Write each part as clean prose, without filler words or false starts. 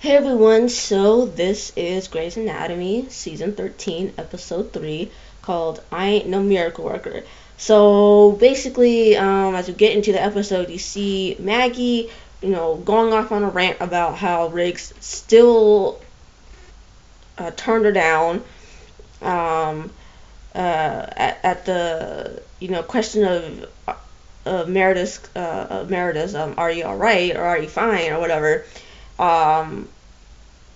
Hey everyone, so this is Grey's Anatomy, Season 13, Episode 3, called I Ain't No Miracle Worker. So basically, as we get into the episode, you see Maggie, going off on a rant about how Riggs still turned her down at the, question of Meredith's, are you alright, or are you fine, or whatever.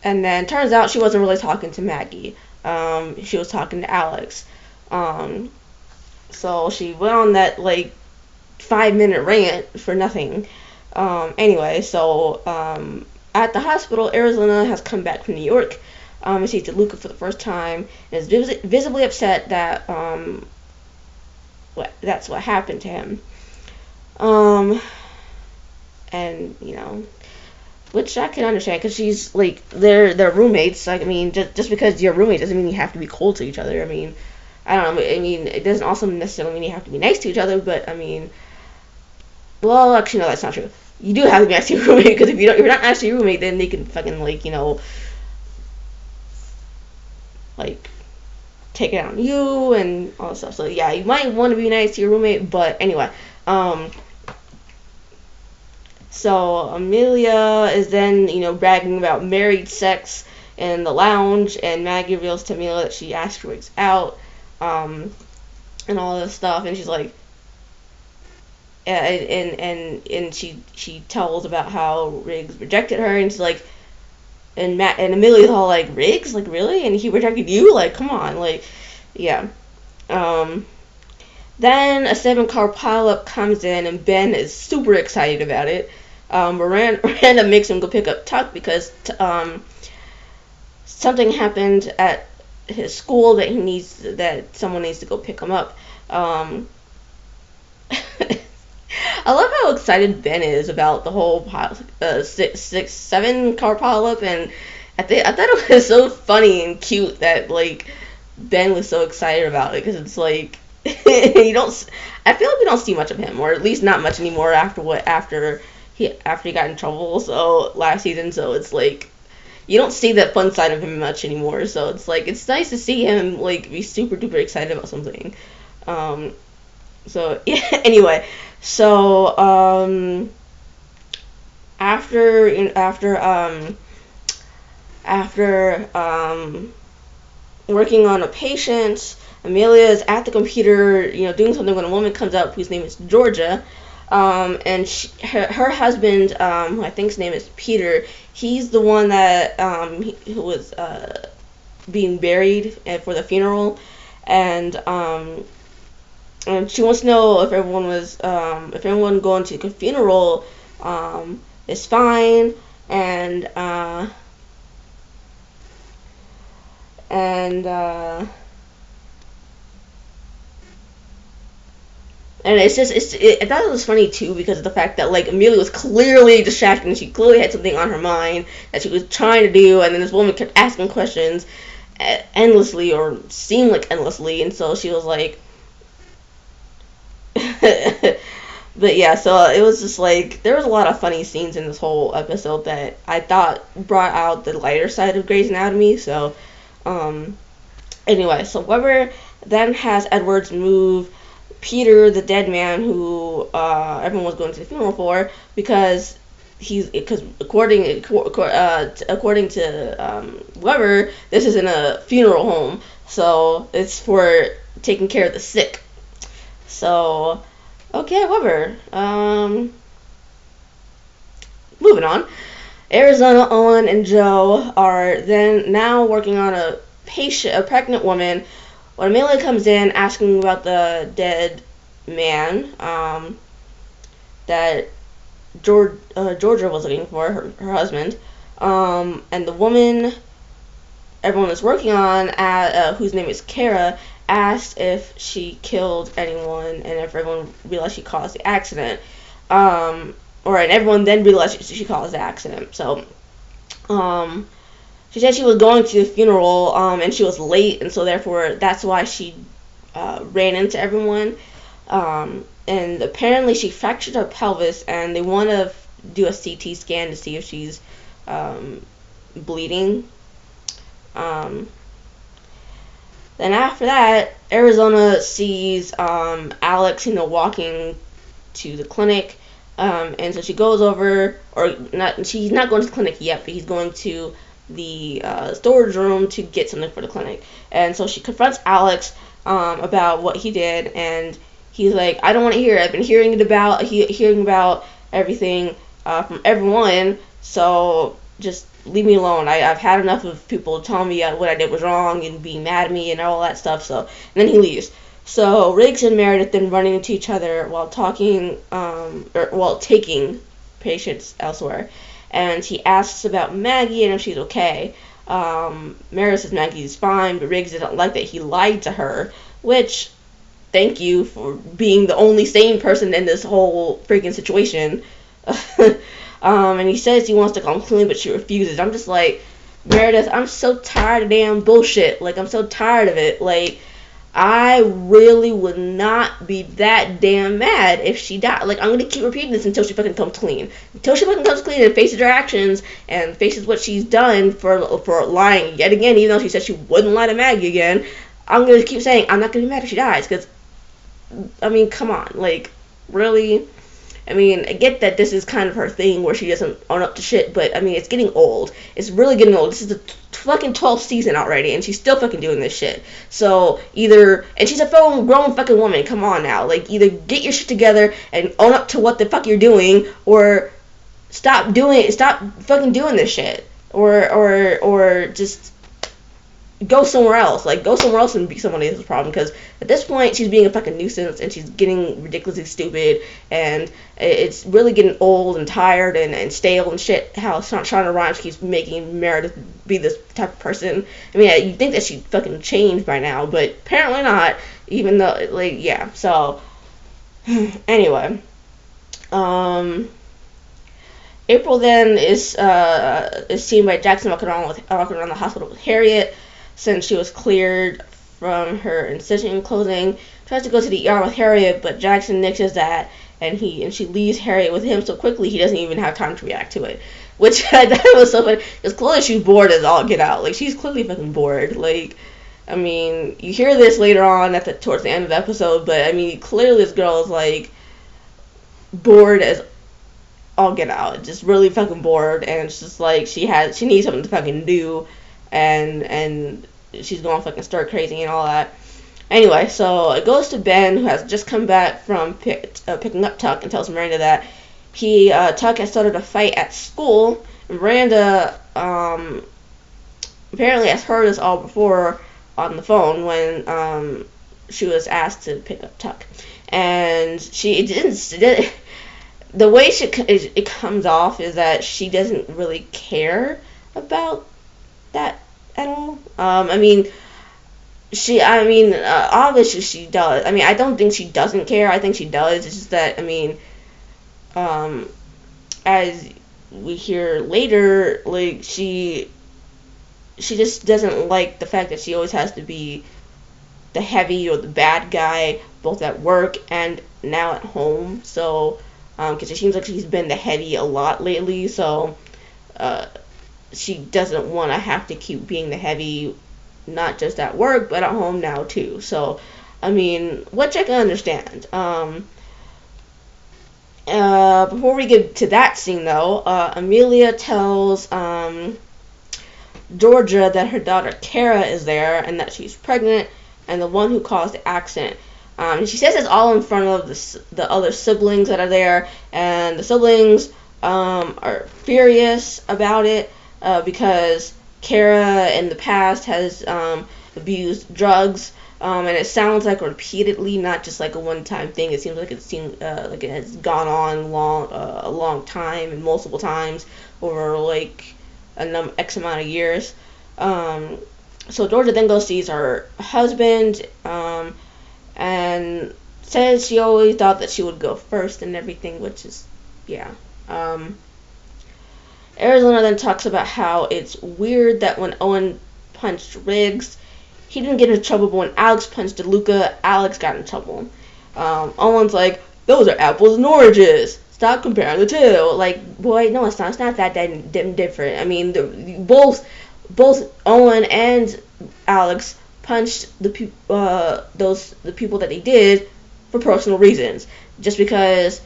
And then turns out she wasn't really talking to Maggie. She was talking to Alex. So she went on that 5-minute rant for nothing. Anyway, so at the hospital, Arizona has come back from New York. And sees DeLuca for the first time and is visibly upset that that's what happened to him. And which I can understand, because she's they're roommates. I mean, just because you're roommates doesn't mean you have to be cold to each other. I mean, I don't know. I mean, it doesn't also necessarily mean you have to be nice to each other. But I mean, well, actually, no, that's not true. You do have to be nice to your roommate, because if you're not nice to your roommate, then they can fucking take it on you and all that stuff. So yeah, you might want to be nice to your roommate. But anyway, So Amelia is then, bragging about married sex in the lounge, and Maggie reveals to Amelia that she asked Riggs out, and all this stuff, and she's like, and she tells about how Riggs rejected her, and she's like, and Amelia's all like, Riggs, really, and he rejected you, come on, yeah. Then a 7-car pileup comes in, and Ben is super excited about it. Miranda makes him go pick up Tuck because something happened at his school that someone needs to go pick him up. I love how excited Ben is about the whole 7-car pileup, and I thought it was so funny and cute that Ben was so excited about it, because it's I feel like we don't see much of him, or at least not much anymore after he got in trouble last season. So it's you don't see that fun side of him much anymore. So it's nice to see him be super duper excited about something. So yeah, anyway, so after working on a patient, Amelia is at the computer, doing something, when a woman comes up whose name is Georgia. And her husband, who I think his name is Peter, he's the one that who was being buried for the funeral, and she wants to know if everyone going to the funeral is fine, and And I thought it was funny too, because of the fact that Amelia was clearly distracted, and she clearly had something on her mind that she was trying to do, and then this woman kept asking questions endlessly, or seemed like endlessly, and so she was like, but yeah, so it was just there was a lot of funny scenes in this whole episode that I thought brought out the lighter side of Grey's Anatomy. So anyway, so Weber then has Edwards move Peter, the dead man who everyone was going to the funeral for, because according to Weber, this isn't a funeral home, so it's for taking care of the sick. So okay, Weber. Moving on. Arizona, Owen, and Joe are then now working on a pregnant woman, when Amelia comes in asking about the dead man that Georgia was looking for, her husband, and the woman everyone is working on, whose name is Kara, asked if she killed anyone, and if everyone realized she caused the accident, and everyone then realized she caused the accident. So she said she was going to the funeral, and she was late, and so therefore that's why she ran into everyone. And apparently she fractured her pelvis, and they want to do a CT scan to see if she's bleeding. Then after that, Arizona sees Alex, walking to the clinic, and so she goes over, or not. She's not going to the clinic yet, but he's going to the storage room to get something for the clinic. And so she confronts Alex about what he did, and he's like, "I don't want to hear it. I've been hearing about everything from everyone. So just leave me alone. I've had enough of people telling me what I did was wrong and being mad at me and all that stuff." So, and then he leaves. So Riggs and Meredith then running into each other while talking, or while taking patients elsewhere. And he asks about Maggie and if she's okay. Meredith says Maggie's fine, but Riggs doesn't like that he lied to her, which, thank you for being the only sane person in this whole freaking situation. And he says he wants to come clean, but she refuses. I'm just like, Meredith, I'm so tired of damn bullshit. Like, I'm so tired of it. Like, I really would not be that damn mad if she died. Like, I'm going to keep repeating this until she fucking comes clean. Until she fucking comes clean and faces her actions and faces what she's done for lying yet again, even though she said she wouldn't lie to Maggie again. I'm going to keep saying I'm not going to be mad if she dies. Because, I mean, come on. Like, really? I mean, I get that this is kind of her thing where she doesn't own up to shit, but, I mean, it's getting old. It's really getting old. This is the fucking 12th season already, and she's still fucking doing this shit. So, and she's a full grown fucking woman, come on now. Like, either get your shit together and own up to what the fuck you're doing, or stop fucking doing this shit. Or just go somewhere else. Like, go somewhere else and be someone else's problem, because at this point, she's being a fucking nuisance, and she's getting ridiculously stupid, and it's really getting old and tired and stale and shit, how Shonda Rhimes keeps making Meredith be this type of person. I mean, you'd think that she'd fucking change by now, but apparently not, even though, like, yeah, so, anyway, April then is seen by Jackson walking around the hospital with Harriet, since she was cleared from her incision clothing. Tries to go to the ER with Harriet, but Jackson nixes that, and she leaves Harriet with him so quickly he doesn't even have time to react to it. Which I thought was so funny, because clearly she's bored as all get out. Like, she's clearly fucking bored. Like, I mean, you hear this later on towards the end of the episode, but I mean, clearly this girl is like bored as all get out. Just really fucking bored, and it's just like she needs something to fucking do. And she's going fucking stir crazy and all that. Anyway, so it goes to Ben, who has just come back from picking up Tuck, and tells Miranda that Tuck has started a fight at school. And Miranda apparently has heard this all before on the phone when she was asked to pick up Tuck, and she didn't. The way it comes off is that she doesn't really care about that at all. Obviously she does. I mean, I don't think she doesn't care. I think she does. It's just that, I mean, as we hear later, like, she just doesn't like the fact that she always has to be the heavy or the bad guy, both at work and now at home. So, because it seems like she's been the heavy a lot lately, so, she doesn't want to have to keep being the heavy, not just at work, but at home now, too. So, I mean, which I can understand. Before we get to that scene, though, Amelia tells Georgia that her daughter Kara is there, and that she's pregnant, and the one who caused the accident. And she says it's all in front of the other siblings that are there, and the siblings are furious about it. Because Kara in the past has abused drugs, and it sounds like repeatedly, not just like a one-time thing. It seems like it has gone on a long time and multiple times over like X amount of years. So Georgia then goes sees her husband, and says she always thought that she would go first and everything, which is, yeah. Arizona then talks about how it's weird that when Owen punched Riggs, he didn't get in trouble, but when Alex punched DeLuca, Alex got in trouble. Owen's like, those are apples and oranges. Stop comparing the two. Like, boy, no, it's not. It's not that different. I mean, both Owen and Alex punched the people that they did for personal reasons. Just because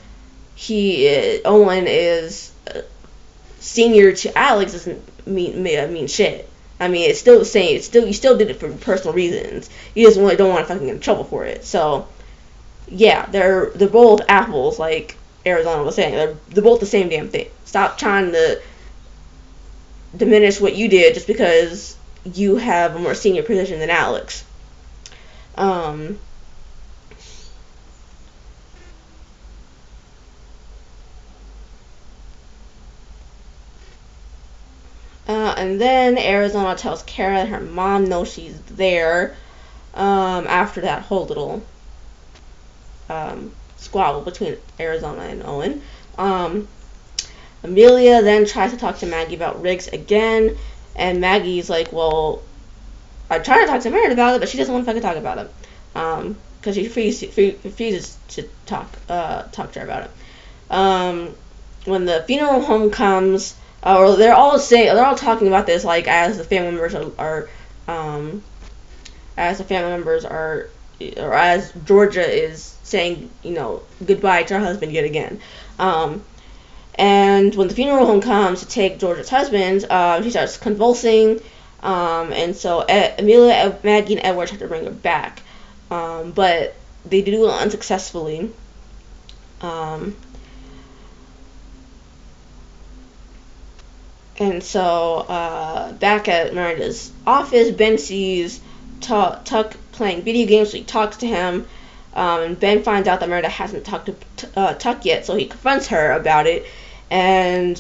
Owen is senior to Alex doesn't mean shit. I mean, it's still the same. You still did it for personal reasons. You just don't want to fucking get in trouble for it. So, yeah, they're both apples, like Arizona was saying. They're both the same damn thing. Stop trying to diminish what you did just because you have a more senior position than Alex. And then Arizona tells Kara that her mom knows she's there. After that whole little squabble between Arizona and Owen. Amelia then tries to talk to Maggie about Riggs again, and Maggie's like, well, I tried to talk to Meredith about it, but she doesn't want to fucking talk about it. Because she refuses to talk to her about it. When the funeral home comes, or they're all talking about this, like, as the family members are, or as Georgia is saying, goodbye to her husband yet again. And when the funeral home comes to take Georgia's husband, she starts convulsing, and so Amelia, Maggie, and Edward have to bring her back, but they do it unsuccessfully. And so back at Meredith's office, Ben sees Tuck playing video games, so he talks to him. And Ben finds out that Meredith hasn't talked to Tuck yet, so he confronts her about it. And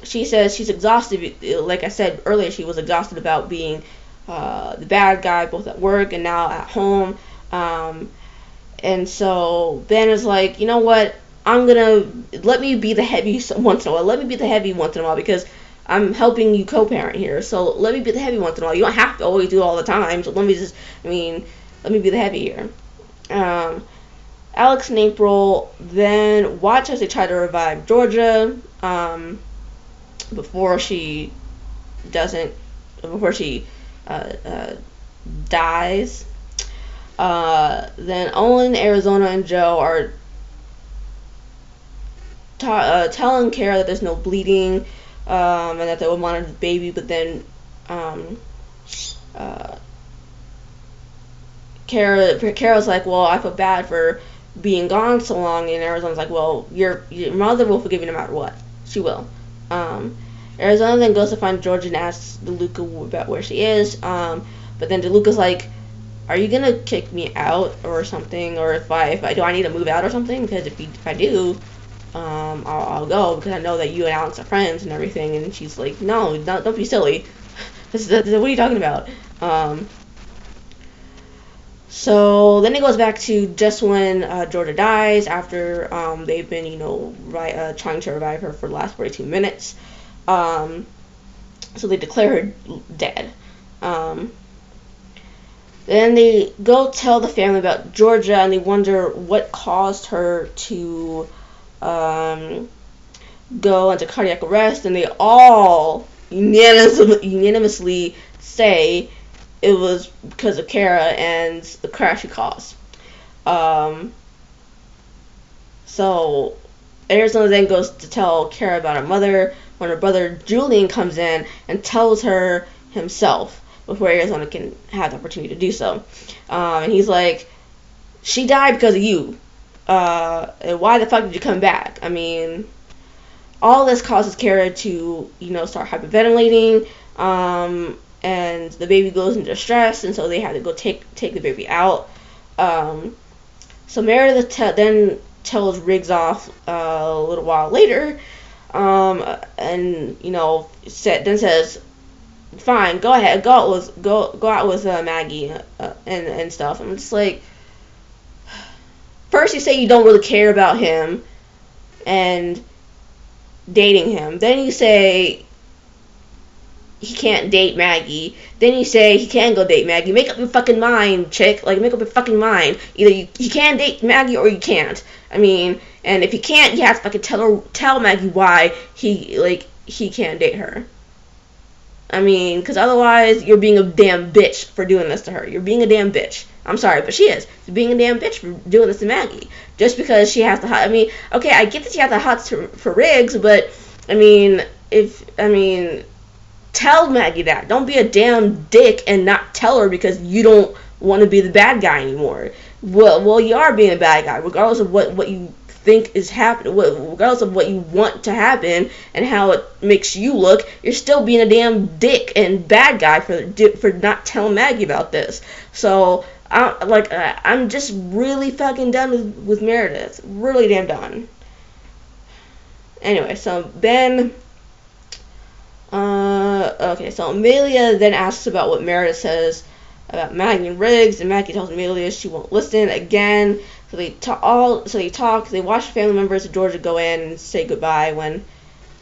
she says she's exhausted. Like I said earlier, she was exhausted about being the bad guy, both at work and now at home. And so Ben is like, you know what? Let me be the heavy once in a while. Let me be the heavy once in a while because I'm helping you co-parent here. So let me be the heavy once in a while. You don't have to always do it all the time. So let me be the heavy here. Alex and April then watch as they try to revive Georgia before she dies. Then Owen, Arizona, and Joe are telling Kara that there's no bleeding and that they would monitor the baby, but then Kara's like, well, I feel bad for being gone so long, and Arizona's like, well, your mother will forgive you no matter what. She will. Arizona then goes to find Georgia and asks DeLuca about where she is, but then DeLuca's like, are you gonna kick me out or something, or if I do I need to move out or something, because if I do, I'll go, because I know that you and Alex are friends and everything. And she's like, no, don't be silly. What are you talking about? So then it goes back to just when Georgia dies, after they've been, trying to revive her for the last 42 minutes. So they declare her dead. Then they go tell the family about Georgia, and they wonder what caused her to go into cardiac arrest, and they all unanimously say it was because of Kara and the crash she caused. So Arizona then goes to tell Kara about her mother when her brother Julian comes in and tells her himself before Arizona can have the opportunity to do so. And he's like, she died because of you. And why the fuck did you come back? I mean, all this causes Kara to, start hyperventilating, and the baby goes into distress, and so they had to go take the baby out. So Meredith then tells Riggs off a little while later, and then says, fine, go ahead, go out with Maggie and stuff. I'm just like, first you say you don't really care about him and dating him. Then you say he can't date Maggie. Then you say he can go date Maggie. Make up your fucking mind, chick. Like, make up your fucking mind. Either you can date Maggie or you can't. I mean, and if he can't, he has to fucking tell Maggie why he can't date her. I mean, because otherwise you're being a damn bitch for doing this to her. You're being a damn bitch. I'm sorry, but she is. She's being a damn bitch for doing this to Maggie. Just because she has the hot. I mean, okay, I get that she has the hots for Riggs, but I mean, tell Maggie that. Don't be a damn dick and not tell her because you don't want to be the bad guy anymore. Well, you are being a bad guy, regardless of what you think is happening, regardless of what you want to happen and how it makes you look. You're still being a damn dick and bad guy for not telling Maggie about this. So I'm just really fucking done with Meredith. Really damn done. Anyway, so Ben. Okay, so Amelia then asks about what Meredith says about Maggie and Riggs, and Maggie tells Amelia she won't listen again. So they talk. They watch family members of Georgia go in and say goodbye when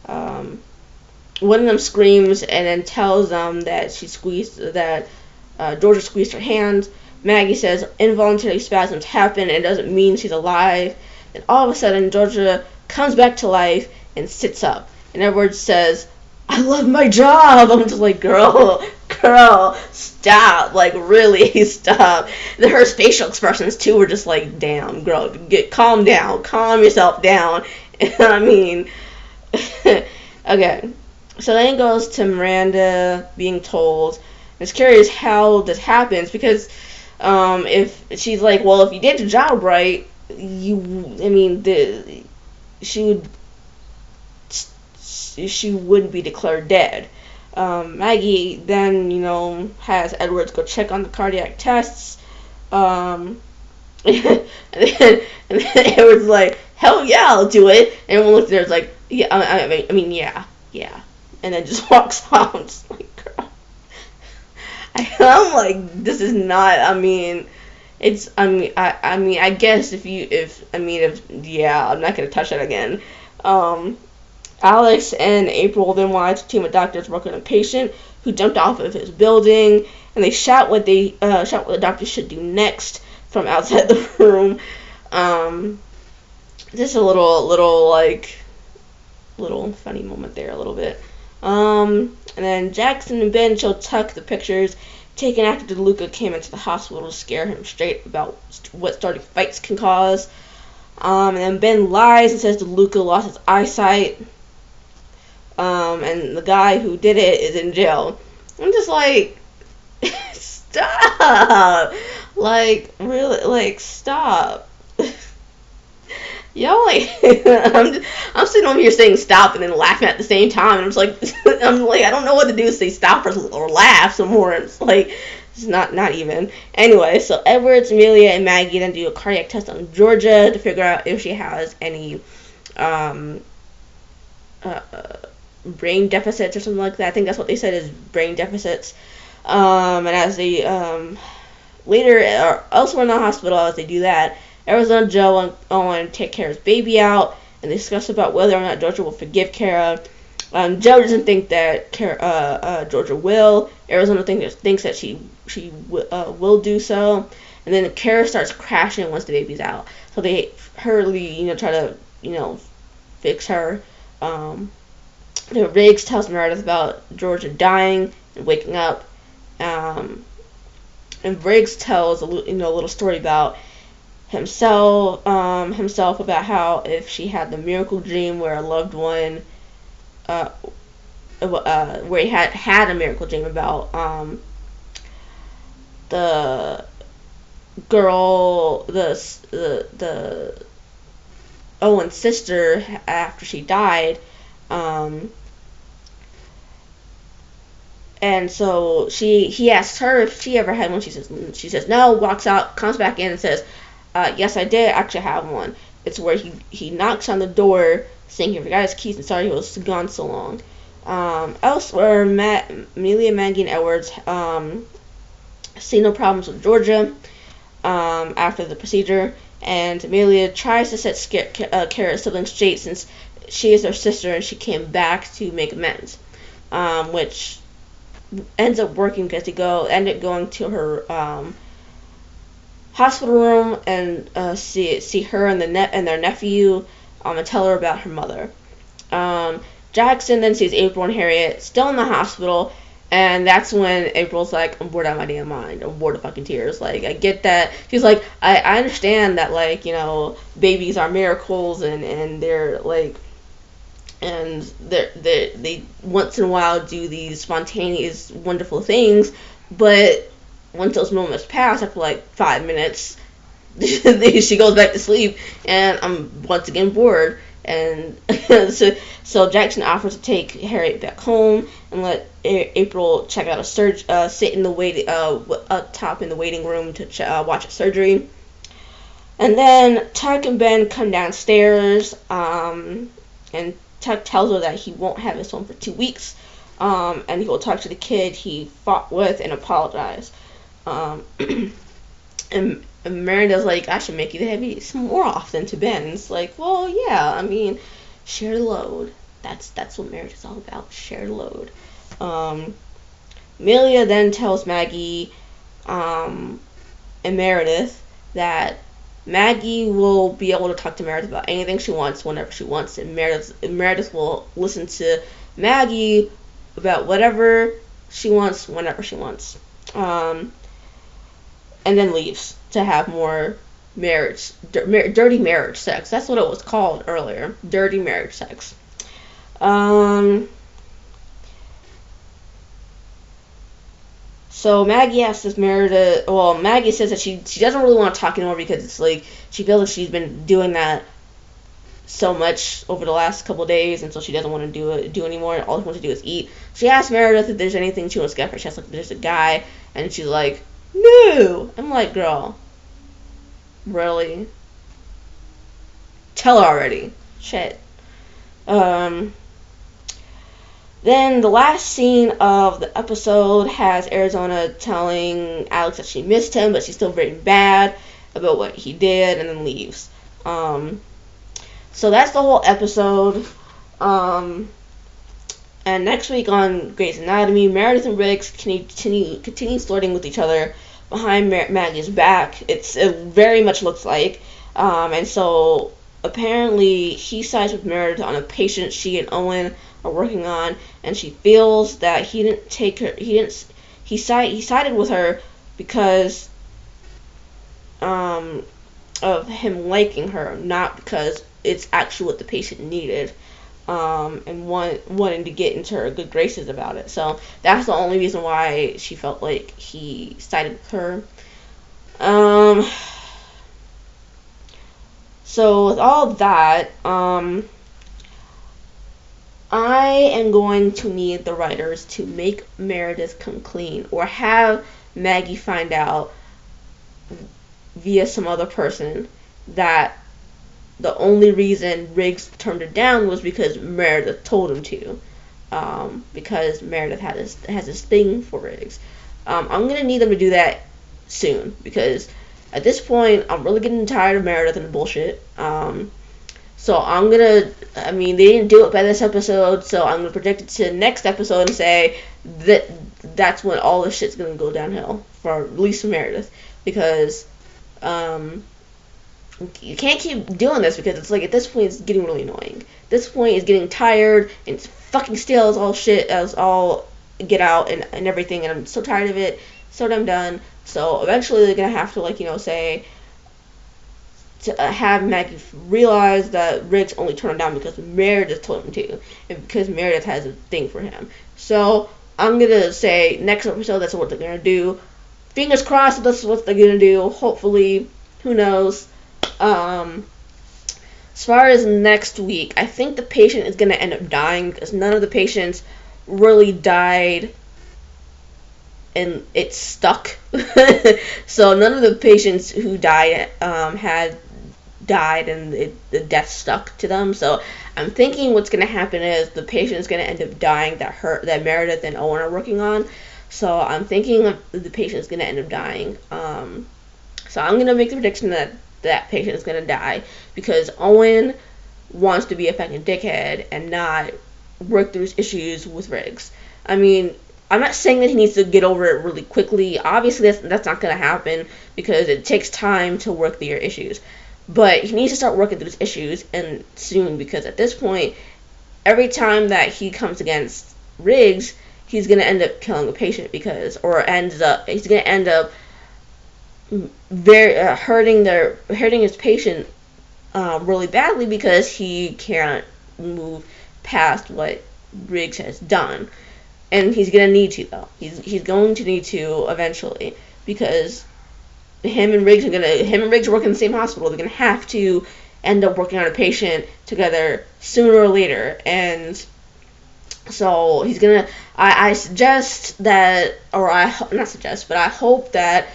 one of them screams and then tells them that Georgia squeezed her hand. Maggie says involuntary spasms happen and it doesn't mean she's alive. And all of a sudden, Georgia comes back to life and sits up. And Edward says, "I love my job." I'm just like, girl, stop. Like, really, stop. Her facial expressions, too, were just like, damn, girl, calm down. Calm yourself down. I mean, okay. So then it goes to Miranda being told. It's curious how this happens because if she's like, well, if you did your job right, she wouldn't be declared dead. Maggie then, has Edwards go check on the cardiac tests. And then Edwards like, hell yeah, I'll do it. And everyone looks there, it's like, yeah, I mean, yeah. And then just walks off. I'm just like, girl. I'm like, this is not. I guess I'm not gonna touch that again. Alex and April then watch a team of doctors work on a patient who jumped off of his building, and they shout what the doctor should do next from outside the room. Just a little funny moment there, a little bit. And then Jackson and Ben show Tuck the pictures taken after DeLuca came into the hospital to scare him straight about what starting fights can cause. And then Ben lies and says DeLuca lost his eyesight. And the guy who did it is in jail. I'm just like, stop. Like, really, like, stop. Yo, like, I'm sitting over here saying stop and then laughing at the same time. And I'm just like, I don't know what to do, say stop or laugh some more. It's like, it's not even. Anyway, so Edwards, Amelia, and Maggie then do a cardiac test on Georgia to figure out if she has any brain deficits or something like that. I think that's what they said is brain deficits. And as they later or elsewhere in the hospital, as they do that, Arizona Joe want to take Kara's baby out and discuss about whether or not Georgia will forgive Kara. Joe doesn't think that Georgia will. Arizona thinks that she will do so. And then Kara starts crashing once the baby's out. So they hurriedly, try to, fix her. Riggs tells Meredith about Georgia dying and waking up. And Riggs tells a little story about himself about how if she had the miracle dream where a loved one, where he had a miracle dream about the girl, the Owen's sister after she died, and so he asks her if she ever had one. She says no, walks out, comes back in and says, yes, I did actually have one. It's where he knocks on the door saying he forgot his keys and sorry he was gone so long. Elsewhere, Amelia, Maggie, and Edwards see no problems with Georgia after the procedure, and Amelia tries to set Kara's siblings straight since she is her sister and she came back to make amends, which ends up working because they end up going to her hospital room and see her and their nephew and tell her about her mother. Jackson then sees April and Harriet still in the hospital, and that's when April's like, I'm bored out of my damn mind. I'm bored of fucking tears. Like, I get that. She's like, I understand that, like, you know, babies are miracles, and they're, like, and they once in a while do these spontaneous, wonderful things, but once those moments pass, after, like, 5 minutes, she goes back to sleep, and I'm once again bored. And so Jackson offers to take Harriet back home and let April check out sit in the up top in the waiting room to watch a surgery. And then Tuck and Ben come downstairs, and Tuck tells her that he won't have his phone for 2 weeks, and he will talk to the kid he fought with and apologize. And Meredith's like, I should make you the heavies more often to Ben. And it's like, well, yeah, I mean, share the load. That's what marriage is all about, share the load. Amelia then tells Maggie and Meredith that Maggie will be able to talk to Meredith about anything she wants whenever she wants, and Meredith will listen to Maggie about whatever she wants whenever she wants. And then leaves to have more dirty marriage sex. That's what it was called earlier, dirty marriage sex. So Maggie asks Meredith, well, Maggie says that she doesn't really want to talk anymore because it's like, she feels like she's been doing that so much over the last couple of days, and so she doesn't want to do anymore, and all she wants to do is eat. She asks Meredith if there's anything she wants to get for her chest, like if there's a guy, and she's like, no. I'm like, girl, really? Tell her already. Shit. Then the last scene of the episode has Arizona telling Alex that she missed him, but she's still very bad about what he did, and then leaves. So that's the whole episode. And next week on Grey's Anatomy, Meredith and Riggs continue flirting with each other behind Maggie's back. It very much looks like. And so apparently he sides with Meredith on a patient she and Owen are working on, and she feels that he sided with her because of him liking her, not because it's actually what the patient needed. And wanting to get into her good graces about it. So that's the only reason why she felt like he sided with her. So with all that, I am going to need the writers to make Meredith come clean, or have Maggie find out via some other person that the only reason Riggs turned her down was because Meredith told him to. Because Meredith has this thing for Riggs. I'm going to need them to do that soon, because at this point, I'm really getting tired of Meredith and the bullshit. So I'm going to, I mean, they didn't do it by this episode, so I'm going to project it to the next episode and say that that's when all this shit's going to go downhill, for at least for Meredith. Because, you can't keep doing this, because it's like, at this point, it's getting really annoying. At this point, it's getting tired, and it's fucking stale as all shit, as all get out, and everything, and I'm so tired of it, so damn done. So eventually, they're gonna have to, like, you know, say, to have Maggie realize that Riggs only turned him down because Meredith told him to, and because Meredith has a thing for him. So I'm gonna say, next episode, that's what they're gonna do. Fingers crossed, that's what they're gonna do. Hopefully, who knows. As far as next week, I think the patient is going to end up dying, because none of the patients really died and it stuck. So none of the patients who died had died and the death stuck to them. So I'm thinking what's going to happen is the patient is going to end up dying that Meredith and Owen are working on. So I'm thinking the patient is going to end up dying. So I'm going to make the prediction that patient is going to die, because Owen wants to be a fucking dickhead and not work through his issues with Riggs. I mean, I'm not saying that he needs to get over it really quickly. Obviously, that's not going to happen, because it takes time to work through your issues. But he needs to start working through his issues, and soon, because at this point, every time that he comes against Riggs, he's gonna end up killing a patient he's gonna end up very hurting his patient really badly, because he can't move past what Riggs has done. And he's gonna need to, though. He's going to need to eventually, because him and Riggs work in the same hospital. They're gonna have to end up working on a patient together sooner or later. And so he's gonna. I suggest that, or I not suggest, but I hope that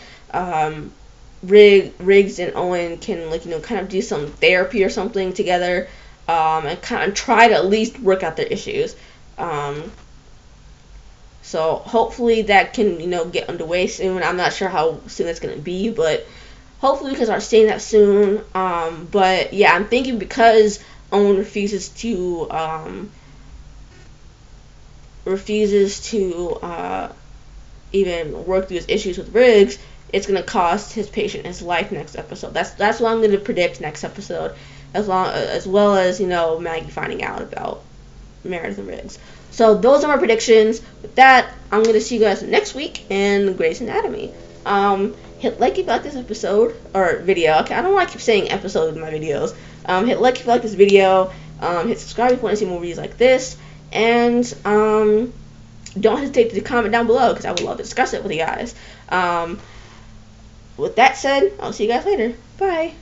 Riggs and Owen can, like, kind of do some therapy or something together, and kind of try to at least work out their issues. So hopefully that can, get underway soon. I'm not sure how soon that's gonna be, but hopefully we can start seeing that soon. But yeah, I'm thinking because Owen refuses to even work through his issues with Riggs, it's gonna cost his patient his life next episode. That's what I'm gonna predict next episode, as well as Maggie finding out about Meredith and Riggs. So those are my predictions. With that, I'm gonna see you guys next week in Grey's Anatomy. Hit like if you like this episode or video. Okay, I don't know why I keep saying episode in my videos. Hit like if you like this video. Hit subscribe if you want to see more videos like this. And don't hesitate to comment down below, because I would love to discuss it with you guys. With that said, I'll see you guys later. Bye.